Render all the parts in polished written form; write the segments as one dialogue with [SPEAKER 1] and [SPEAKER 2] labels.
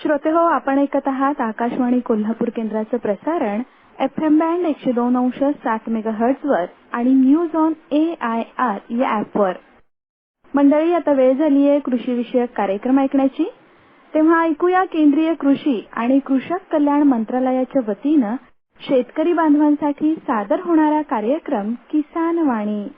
[SPEAKER 1] श्रोते हो, आपण ऐकत आहात आकाशवाणी कोल्हापूर केंद्राचं प्रसारण FM बँड 102.7 मेगाहर्ट्झवर आणि न्यूज ऑन AIR या ॲपवर. मंडळी, आता वेळ झाली आहे कृषी विषयक कार्यक्रम ऐकण्याची. तेव्हा ऐकूया केंद्रीय कृषी आणि कृषक कल्याण मंत्रालयाच्या वतीनं शेतकरी बांधवांसाठी सादर होणारा कार्यक्रम किसान वाणी.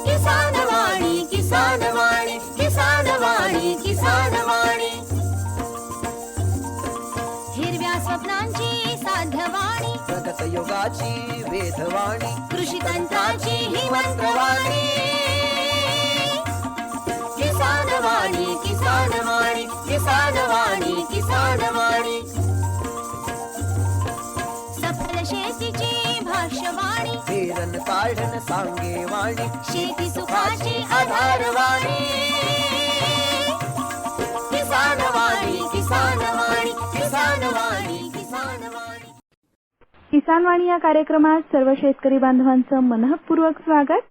[SPEAKER 2] किसानवाणी, किसानवाणी, किसानवाणी. हिरव्या स्वप्नांची साध्यवाणी, प्रगत युगाची वेधवाणी, कृषी तंत्राची ही मंत्रवाणी. किसानवाणी, किसानवाणी, किसानवाणी, किसानवाणी. सफल शेतीची भाष्यवाणी, पेरन काढन सांगे वाणी, शेती सुखाची आधारवाणी. किसानवाणी, किसानवाणी, किसानवाणी, किसानवाणी.
[SPEAKER 1] किसानवाणी या कार्यक्रमात सर्व शेतकरी बांधवांचं मनःपूर्वक स्वागत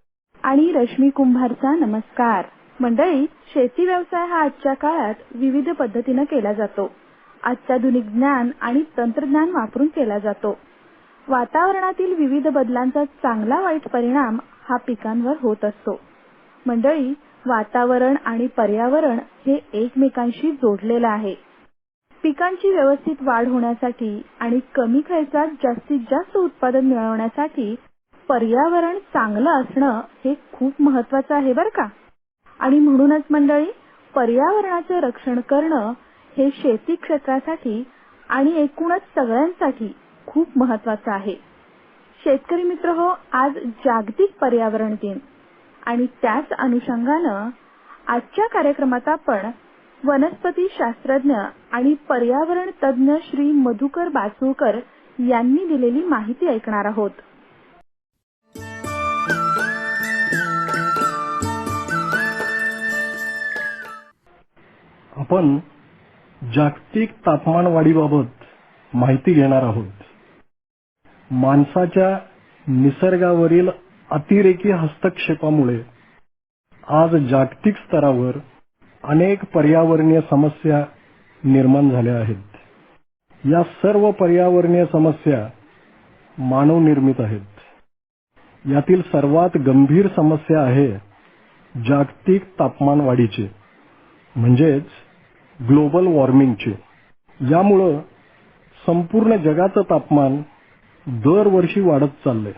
[SPEAKER 1] आणि रश्मी कुंभारचा नमस्कार. मंडळी, शेती व्यवसाय हा आजच्या काळात विविध पद्धतीनं केला जातो. अत्याधुनिक ज्ञान आणि तंत्रज्ञान वापरून केला जातो. वातावरणातील विविध बदलांचा चांगला वाईट परिणाम हा पिकांवर होत असतो. मंडळी, वातावरण आणि पर्यावरण हे एकमेकांशी जोडलेलं आहे. पिकांची व्यवस्थित वाढ होण्यासाठी आणि कमी खर्चात जास्तीत जास्त उत्पादन मिळवण्यासाठी पर्यावरण चांगलं असणं हे खूप महत्वाचं आहे बरं का. आणि म्हणूनच मंडळी, पर्यावरणाचे रक्षण करणं हे शेती क्षेत्रासाठी आणि एकूणच सगळ्यांसाठी खूप महत्वाचं आहे. शेतकरी मित्र हो, आज जागतिक पर्यावरण दिन आणि त्याच अनुषंगानं आजच्या कार्यक्रमात आपण वनस्पती शास्त्रज्ञ आणि पर्यावरण तज्ज्ञ श्री मधुकर बासुळकर यांनी दिलेली माहिती ऐकणार आहोत.
[SPEAKER 3] आपण जागतिक तापमानवाढीबाबत माहिती घेणार आहोत. माणसाच्या निसर्गावरील अतिरेकी हस्तक्षेपामुळे आज जागतिक स्तरावर अनेक पर्यावरणीय समस्या निर्माण झाल्या आहेत. या सर्व पर्यावरणीय समस्या मानवनिर्मित आहेत. यातील सर्वात गंभीर समस्या आहे जागतिक तापमानवाढीची, म्हणजेच ग्लोबल वॉर्मिंगची. यामुळं संपूर्ण जगाचं तापमान दरवर्षी वाढत चाललंय.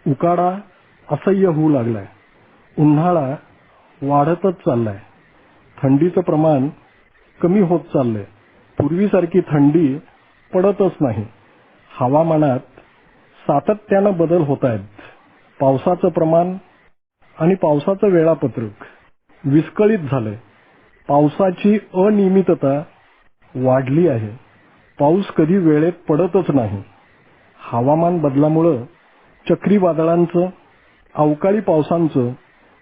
[SPEAKER 3] उकाडा असह्य होऊ लागलाय. उन्हाळा वाढतच चाललाय. थंडीचं प्रमाण कमी होत चाललंय. पूर्वीसारखी थंडी पडतच नाही. हवामानात सातत्यानं बदल होत आहेत. पावसाचं प्रमाण आणि पावसाचं वेळापत्रक विस्कळीत झालंय. पावसाची अनियमितता वाढली आहे. पाऊस कधी वेळेत पडतच नाही. हवामान बदलामुळं चक्रीवादळांचं, अवकाळी पावसांचं,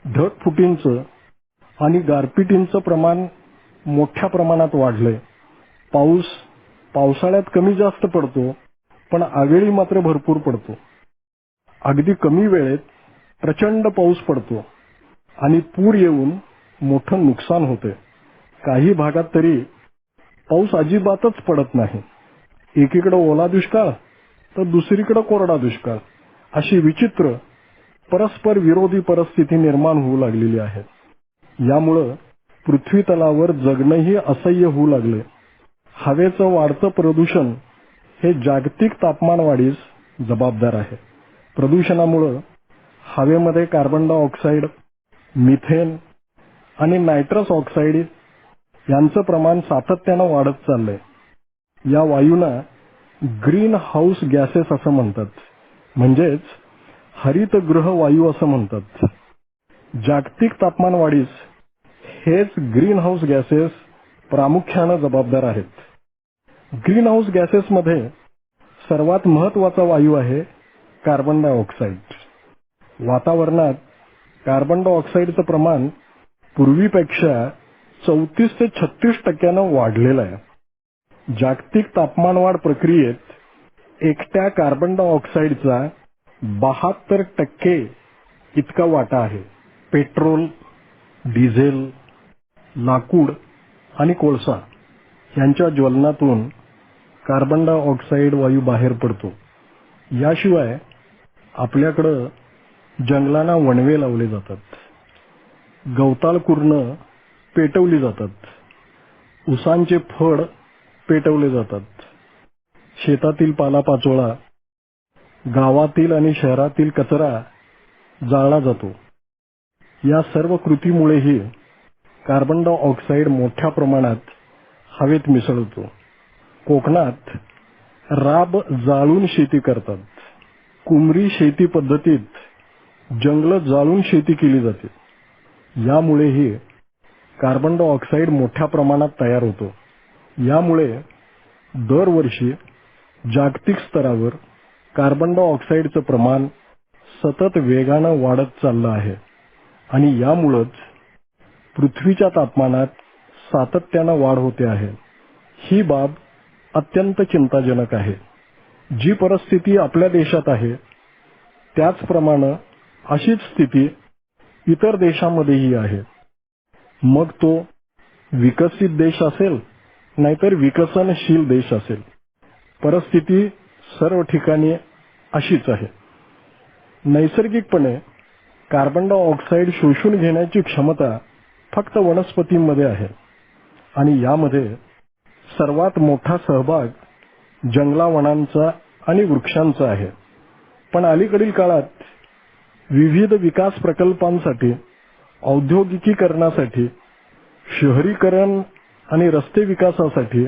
[SPEAKER 3] ढगफुटींचं आणि गारपिटींचं प्रमाण मोठ्या प्रमाणात वाढलंय. पाऊस पावसाळ्यात कमी जास्त पडतो, पण अवेळी मात्र भरपूर पडतो. अगदी कमी वेळेत प्रचंड पाऊस पडतो आणि पूर येऊन मोठं नुकसान होते. काही भागात तरी पाऊस अजिबातच पडत नाही. एकीकडे ओला दुष्काळ तर दुसरीकडे कोरडा दुष्काळ, अशी विचित्र परस्पर विरोधी परिस्थिती निर्माण होऊ लागलेली आहे. यामुळं पृथ्वी तलावर जगणंही असह्य होऊ लागले. हवेचं वाढतं प्रदूषण हे जागतिक तापमानवाढीस जबाबदार आहे. प्रदूषणामुळं हवेमध्ये कार्बन डायऑक्साईड, मिथेन आणि नायट्रस ऑक्साईड यांचं प्रमाण सातत्यानं वाढत चाललंय. या वायूंना ग्रीन हाऊस गॅसेस असं म्हणतात, म्हणजेच हरितगृह वायू असं म्हणतात. जागतिक तापमानवाढीस हेच ग्रीन हाऊस गॅसेस प्रामुख्यानं जबाबदार आहेत. ग्रीन हाऊस गॅसेसमध्ये सर्वात महत्वाचा वायू आहे कार्बन डायऑक्साईड. वातावरणात कार्बन डायऑक्साईडचं प्रमाण पूर्वीपेक्षा 34 ते 36% वाढलेलं आहे. जागतिक तापमानवाढ प्रक्रियेत एकट्या कार्बन डायऑक्साईडचा 72% इतका वाटा आहे. पेट्रोल, डिझेल, लाकूड आणि कोळसा यांच्या ज्वलनातून कार्बन डायऑक्साईड वायू बाहेर पडतो. याशिवाय आपल्याकडं जंगलांना वणवे लावले जातात, गवताळ कुरणं पेटवली जातात, उसांचे फळ पेटवले जातात, शेतातील पालापाचोळा, गावातील आणि शहरातील कचरा जाळला जातो. या सर्व कृतीमुळेही कार्बन डायऑक्साईड मोठ्या प्रमाणात हवेत मिसळतो. कोकणात राब जाळून शेती करतात. कुमरी शेती पद्धतीत जंगलं जाळून शेती केली जाते. यामुळेही कार्बन डायऑक्साईड मोठ्या प्रमाणात तयार होतो. यामुळे दरवर्षी जागतिक स्तरावर कार्बन डायऑक्साईडचं प्रमाण सतत वेगानं वाढत चाललं आहे आणि यामुळंच पृथ्वीच्या तापमानात सातत्यानं वाढ होते आहे. ही बाब अत्यंत चिंताजनक आहे. जी परिस्थिती आपल्या देशात आहे त्याचप्रमाणे अशीच स्थिती इतर देशांमध्येही आहे. मग तो विकसित देश असेल नाहीतर विकसनशील देश असेल, परिस्थिती सर्व ठिकाणी अशीच आहे. नैसर्गिकपणे कार्बन डायऑक्साईड शोषून घेण्याची क्षमता फक्त वनस्पतींमध्ये आहे आणि यामध्ये सर्वात मोठा सहभाग जंगलावनांचा आणि वृक्षांचा आहे. पण अलीकडील काळात विविध विकास प्रकल्पांसाठी, औद्योगिकीकरणासाठी, शहरीकरण आणि रस्ते विकासासाठी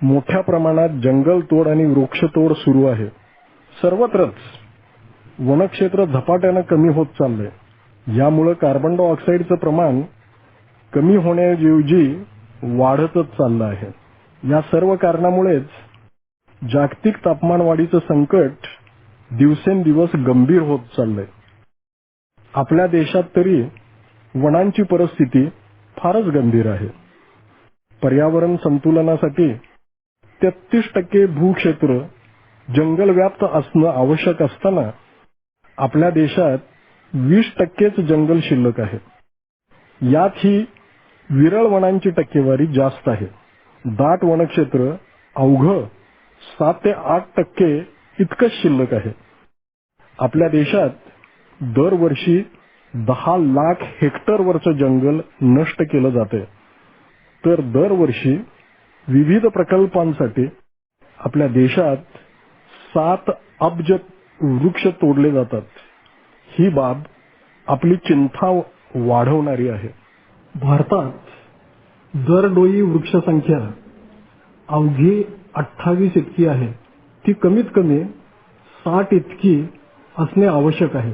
[SPEAKER 3] मोठ्या प्रमाणात जंगलतोड आणि वृक्षतोड सुरू आहे. सर्वत्रच वनक्षेत्र झपाट्यानं कमी होत चाललंय. यामुळे कार्बन डायऑक्साईडचं प्रमाण कमी होण्याऐवजी वाढतच चाललं आहे. या सर्व कारणामुळेच जागतिक तापमानवाढीचं संकट दिवसेंदिवस गंभीर होत चाललंय. आपल्या देशात तरी वनांची परिस्थिती फारच गंभीर आहे. पर्यावरण संतुलनासाठी 33% भूक्षेत्र जंगलव्याप्त असणं आवश्यक असताना आपल्या देशात 20%च जंगल शिल्लक आहे. यातही विरळ वनांची टक्केवारी जास्त आहे. दाट वनक्षेत्र अवघं 7 ते 8% इतकंच शिल्लक आहे. आपल्या देशात दरवर्षी 10 लाख हेक्टरवरचं जंगल नष्ट केलं जाते. तर दरवर्षी विविध प्रकल्पांसाठी आपल्या देशात 7 अब्ज वृक्ष तोडले जातात. ही बाब आपली चिंता वाढवणारी आहे. भारतात दरडोई वृक्षसंख्या अवघी 28 इतकी आहे. ती कमीत कमी 60 इतकी असणे आवश्यक आहे.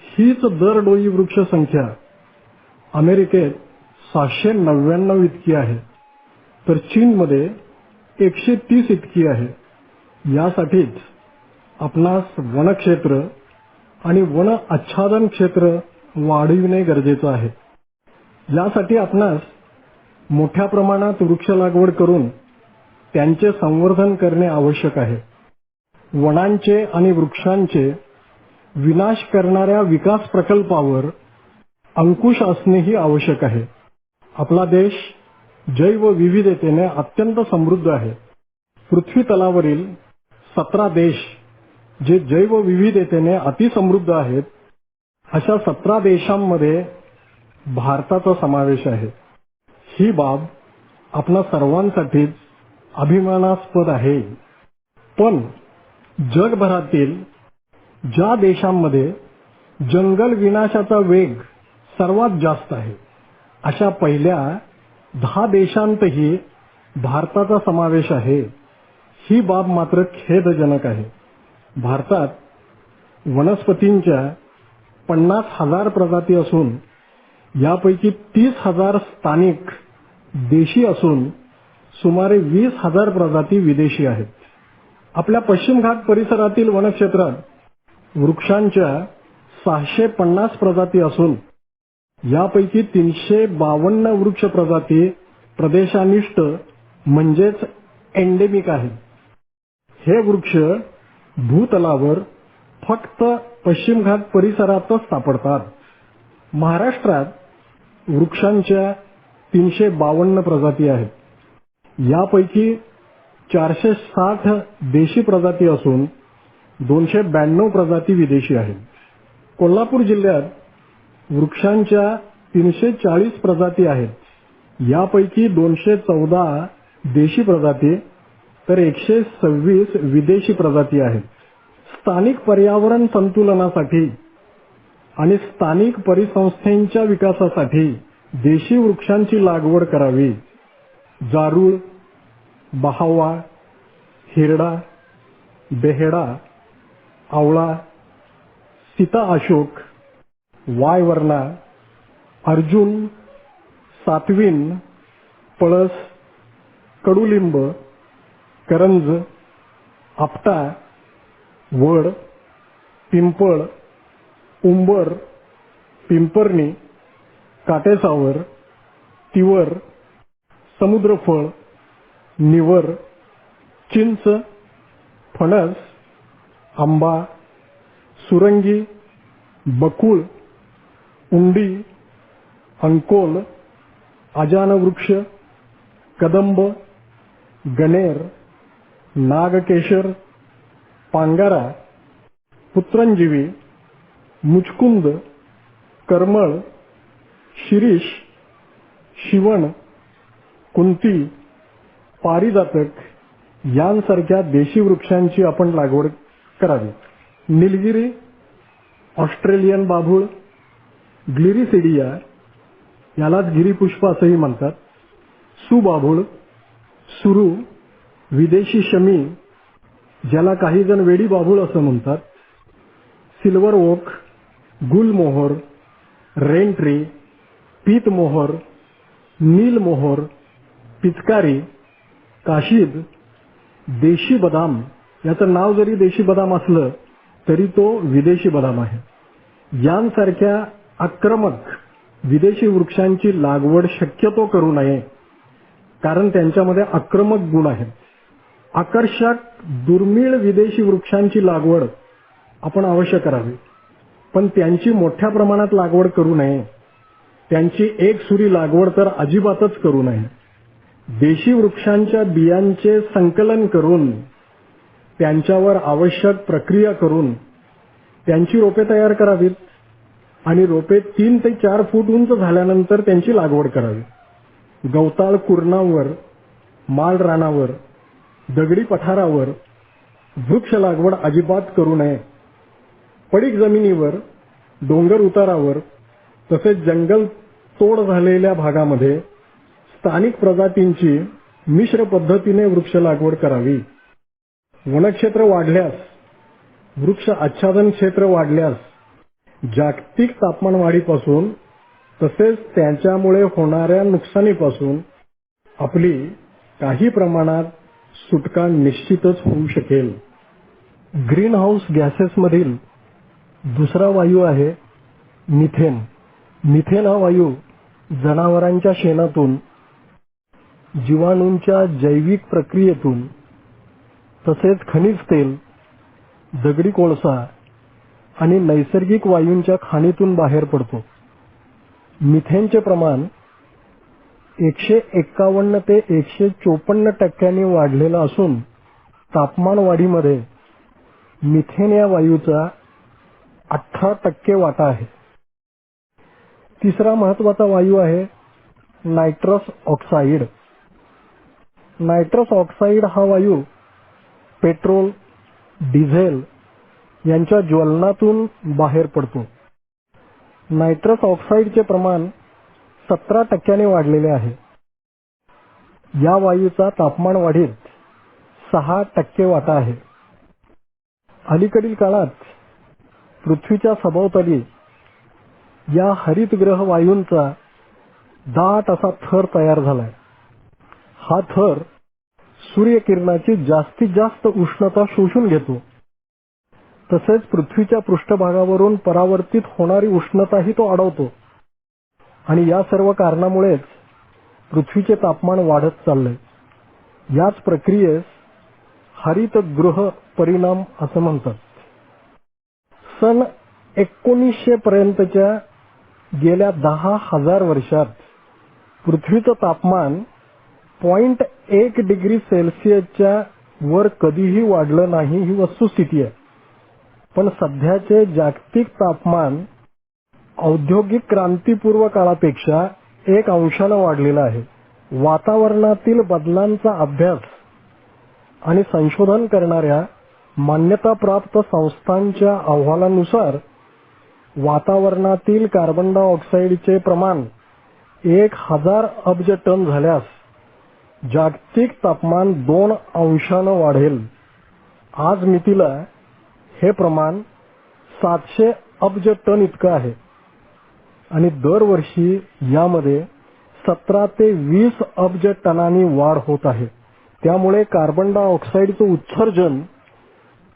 [SPEAKER 3] हीच दरडोई वृक्षसंख्या अमेरिकेत 799 इतकी आहे, तर चीनमध्ये 130 इतकी आहे. यासाठीच आपणास वनक्षेत्र आणि वन आच्छादन क्षेत्र वाढविणे गरजेचं आहे. यासाठी आपणास मोठ्या प्रमाणात वृक्ष लागवड करून त्यांचे संवर्धन करणे आवश्यक आहे. वनांचे आणि वृक्षांचे विनाश करणाऱ्या विकास प्रकल्पावर अंकुश असणेही आवश्यक आहे. आपला देश जैवविविधतेने अत्यंत समृद्ध आहे. पृथ्वी तलावरील 17 देश जे जैवविविधतेने अतिसमृद्ध आहेत, अशा 17 देशांमध्ये भारताचा समावेश आहे. ही बाब आपल्या सर्वांसाठीच अभिमानास्पद आहे. पण जगभरातील ज्या देशांमध्ये जंगल विनाशाचा वेग सर्वात जास्त आहे, अशा पहिल्या 10 देशांतही भारताचा समावेश आहे. ही बाब मात्र खेदजनक आहे. भारतात वनस्पतींच्या 50,000 प्रजाती असून यापैकी 30,000 स्थानिक देशी असून सुमारे 20,000 प्रजाती विदेशी आहेत. आपल्या पश्चिम घाट परिसरातील वनक्षेत्रात वृक्षांच्या 650 प्रजाती असून यापैकी 352 वृक्ष प्रजाती प्रदेशानिष्ठ म्हणजेच एंडेमिक आहेत. हे वृक्ष भूतलावर फक्त पश्चिम घाट परिसरातच सापडतात. महाराष्ट्रात वृक्षांच्या 352 प्रजाती आहेत. यापैकी 460 देशी प्रजाती असून 292 प्रजाती विदेशी आहेत. कोल्हापूर जिल्ह्यात वृक्षांच्या 340 प्रजाती आहेत. यापैकी 214 देशी प्रजाती तर 126 विदेशी प्रजाती आहेत. स्थानिक पर्यावरण संतुलनासाठी आणि स्थानिक परिसंस्थेच्या विकासासाठी देशी वृक्षांची लागवड करावी. जारूळ, बहावा, हिरडा, बेहेडा, आवळा, सीता अशोक, वायवर्णा, अर्जुन, सातवीन, पळस, कडुलिंब, करंज, आपटा, वड, पिंपळ, उंबर, पिंपर्णी, काटेसावर, तिवर, समुद्रफळ, निवर, चिंच, फणस, आंबा, सुरंगी, बकुळ, उंडी, अंकोल, आजान वृक्ष, कदंब, गणेर, नागकेशर, पांगारा, पुत्रंजीवी, मुचकुंद, करमळ, शिरीष, शिवण, कुंती, पारिजातक यांसारख्या देशी वृक्षांची आपण लागवड करावी. निलगिरी, ऑस्ट्रेलियन बाभूळ, ग्लिरिसिडिया यालाच गिरीपुष्प असंही म्हणतात, सुबाभूळ, सुरू, विदेशी शमी ज्याला काही जण वेडी बाभूळ असं म्हणतात, सिल्वर ओक, गुलमोहर, रेनट्री, पीतमोहर, नीलमोहर, पिचकारी, काशीद, देशी बदाम याचं नाव जरी देशी बदाम असलं तरी तो विदेशी बदाम आहे. यांसारख्या आक्रमक विदेशी वृक्षांची लागवड शक्यतो करू नये, कारण त्यांच्यामध्ये आक्रमक गुण आहेत. आकर्षक दुर्मिळ विदेशी वृक्षांची लागवड आपण अवश्य करावी, पण त्यांची मोठ्या प्रमाणात लागवड करू नये. त्यांची एकसुरी लागवड तर अजिबातच करू नये. देशी वृक्षांच्या बियांचे संकलन करून त्यांच्यावर आवश्यक प्रक्रिया करून त्यांची रोपे तयार करावीत आणि रोपे 3 ते 4 फूट उंच झाल्यानंतर त्यांची लागवड करावी. गवताळ कुरणावर, माळ रानावर, दगडी पठारावर वृक्ष लागवड अजिबात करू नये. पडीक जमिनीवर, डोंगर उतारावर तसेच जंगल तोड झालेल्या भागामध्ये स्थानिक प्रजातींची मिश्र पद्धतीने वृक्ष लागवड करावी. वनक्षेत्र वाढल्यास, वृक्ष आच्छादन क्षेत्र वाढल्यास जागतिक तापमान वाढीपासून तसेच त्यांच्यामुळे होणाऱ्या नुकसानीपासून आपली काही प्रमाणात सुटका निश्चितच होऊ शकेल. ग्रीन हाऊस गॅसेसमधील दुसरा वायू आहे मिथेन. मिथेन हा वायू जनावरांच्या शेणातून, जीवाणूंच्या जैविक प्रक्रियेतून तसेच खनिज तेल, दगडी कोळसा आणि नैसर्गिक वायूंच्या खाणीतून बाहेर पडतो. मिथेनचे प्रमाण 151 ते 154% वाढलेलं असून तापमान वाढीमध्ये मिथेन या वायूचा 18% वाटा आहे. तिसरा महत्वाचा वायू आहे नायट्रस ऑक्साईड. नायट्रस ऑक्साईड हा वायू पेट्रोल, डिझेल यांच्या ज्वलनातून बाहेर पडतो. नायट्रस ऑक्साईडचे प्रमाण 17% वाढलेले आहे. या वायूचा तापमान वाढीत 6% वाटा आहे. अलीकडील काळात पृथ्वीच्या सभोवताली या हरितगृह वायूंचा दाट असा थर तयार झालाय. हा थर सूर्यकिरणाची जास्तीत जास्त उष्णता शोषून घेतो. तसेच पृथ्वीच्या पृष्ठभागावरून परावर्तित होणारी उष्णताही तो अडवतो आणि या सर्व कारणामुळेच पृथ्वीचे तापमान वाढत चाललंय. याच प्रक्रियेस हरितगृह परिणाम असं म्हणतात. सन 1900 पर्यंतच्या गेल्या 10,000 वर्षात पृथ्वीचं तापमान 0.1 डिग्री सेल्सिअसच्या वर कधीही वाढलं नाही ही वस्तुस्थिती आहे. पण सध्याचे जागतिक तापमान औद्योगिक क्रांतीपूर्व काळापेक्षा 1 अंशानं वाढलेलं आहे. वातावरणातील बदलांचा अभ्यास आणि संशोधन करणाऱ्या मान्यताप्राप्त संस्थांच्या अहवालानुसार वातावरणातील कार्बन डायऑक्साईडचे प्रमाण 1,000 अब्ज टन झाल्यास जागतिक तापमान 2 अंशानं वाढेल. आज मितीला हे प्रमाण 700 अब्ज टन इतकं आहे आणि दरवर्षी यामध्ये 17 ते 20 अब्ज टनांनी वाढ होत आहे. त्यामुळे कार्बन डायऑक्साईडचं उत्सर्जन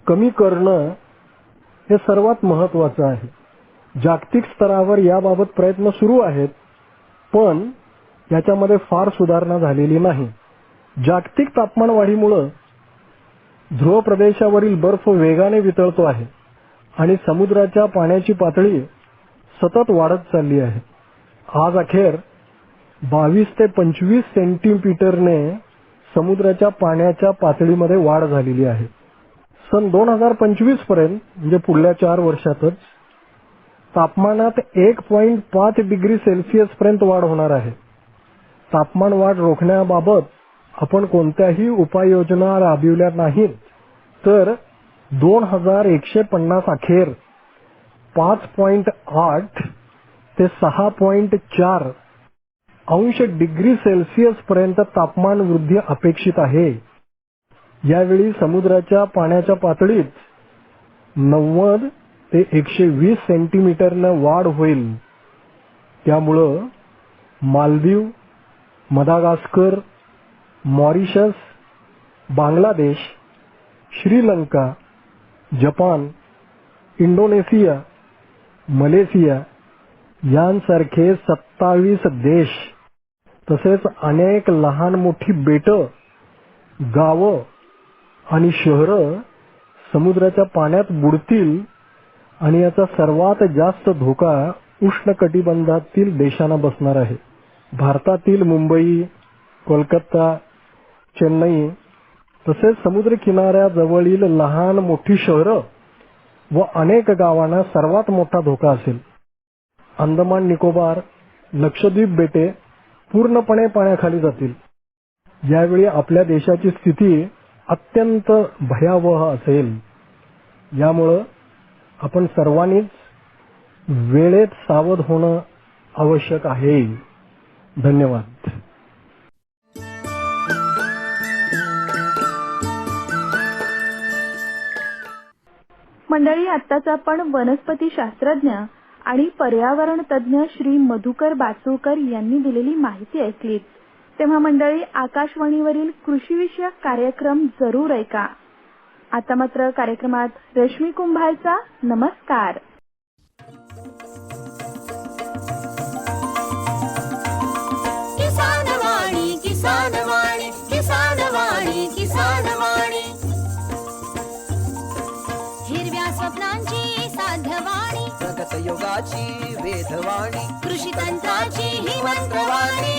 [SPEAKER 3] कमी करणं हे सर्वात महत्त्वाचं आहे. जागतिक स्तरावर याबाबत प्रयत्न सुरू आहेत, पण याच्यामध्ये फार सुधारणा झालेली नाही. जागतिक तापमान वाढीमुळे ध्रुव प्रदेशावरील बर्फ वेगाने वितळतो आहे आणि समुद्राच्या पाण्याची पातळी सतत वाढत चालली आहे. आज अखेर 22 ते 25 सेंटीमीटरने समुद्राच्या पाण्याच्या पातळीमध्ये वाढ झालेली आहे. सन 2025 पर्यंत म्हणजे पुढल्या 4 वर्षातच तापमानात 1.5 डिग्री सेल्सिअस पर्यंत वाढ होणार आहे. तापमान वाढ रोखण्याबाबत आपण कोणत्याही उपाययोजना राबविल्या नाहीत तर 2150 अखेर 5.8 ते 6.4 अंश डिग्री सेल्सिअस पर्यंत तापमान वृद्धी अपेक्षित आहे. यावेळी समुद्राच्या पाण्याच्या पातळीत 90 ते 120 सेंटीमीटरनं वाढ होईल. त्यामुळं Maldives, Madagascar, Mauritius, Bangladesh, Sri Lanka, Japan, Indonesia, Malaysia यांसारखे 27 देश तसेच अनेक लहान मोठी बेटं, गावं आणि शहरं समुद्राच्या पाण्यात बुडतील आणि याचा सर्वात जास्त धोका उष्णकटिबंधातील देशांना बसणार आहे. भारतातील मुंबई, कोलकाता, चेन्नई तसेच समुद्र किनाऱ्याजवळील लहान मोठी शहरं व अनेक गावांना सर्वात मोठा धोका असेल. अंदमान निकोबार, लक्षद्वीप बेटे पूर्णपणे पाण्याखाली जातील. यावेळी आपल्या देशाची स्थिती अत्यंत भयावह असेल. यामुळं आपण सर्वांनीच वेळेत सावध होणं आवश्यक आहे. धन्यवाद.
[SPEAKER 1] मंडळी, आत्ताच आपण वनस्पती शास्त्रज्ञ आणि पर्यावरण तज्ज्ञ श्री मधुकर बाचुळकर यांनी दिलेली माहिती ऐकलीत. तेव्हा मंडळी, आकाशवाणीवरील कृषीविषयक कार्यक्रम जरूर ऐका. आता मात्र कार्यक्रमात रश्मी कुंभारचा नमस्कार.
[SPEAKER 2] किसान वाणी, किसान वाणी, किसान वाणी, किसान वाणी. हिरव्या स्वप्नांची साध्यवाणी,
[SPEAKER 4] प्रगत योगाची वेधवाणी,
[SPEAKER 2] कृषी तंत्राची ही मंत्रवाणी.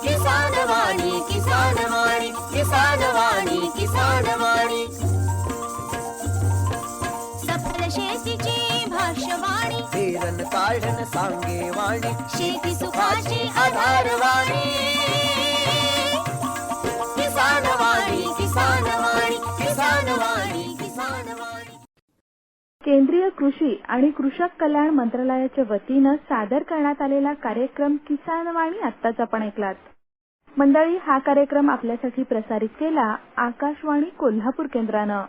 [SPEAKER 2] किसान वाणी, किसान वाणी, किसान वाणी, किसान वाणी. सफल शेतीची भाष्यवाणी,
[SPEAKER 4] पेरन काढन सांगे वाणी,
[SPEAKER 2] शेती सुखाची आधारवाणी. किसान वाणी, किसान वाणी, किसान वाणी, किसान वाणी.
[SPEAKER 1] केंद्रीय कृषी आणि कृषक कल्याण मंत्रालयाच्या वतीनं सादर करण्यात आलेला कार्यक्रम किसान वाणी आत्ताच आपण ऐकलात. मंडळी, हा कार्यक्रम आपल्यासाठी प्रसारित केला आकाशवाणी कोल्हापूर केंद्रानं.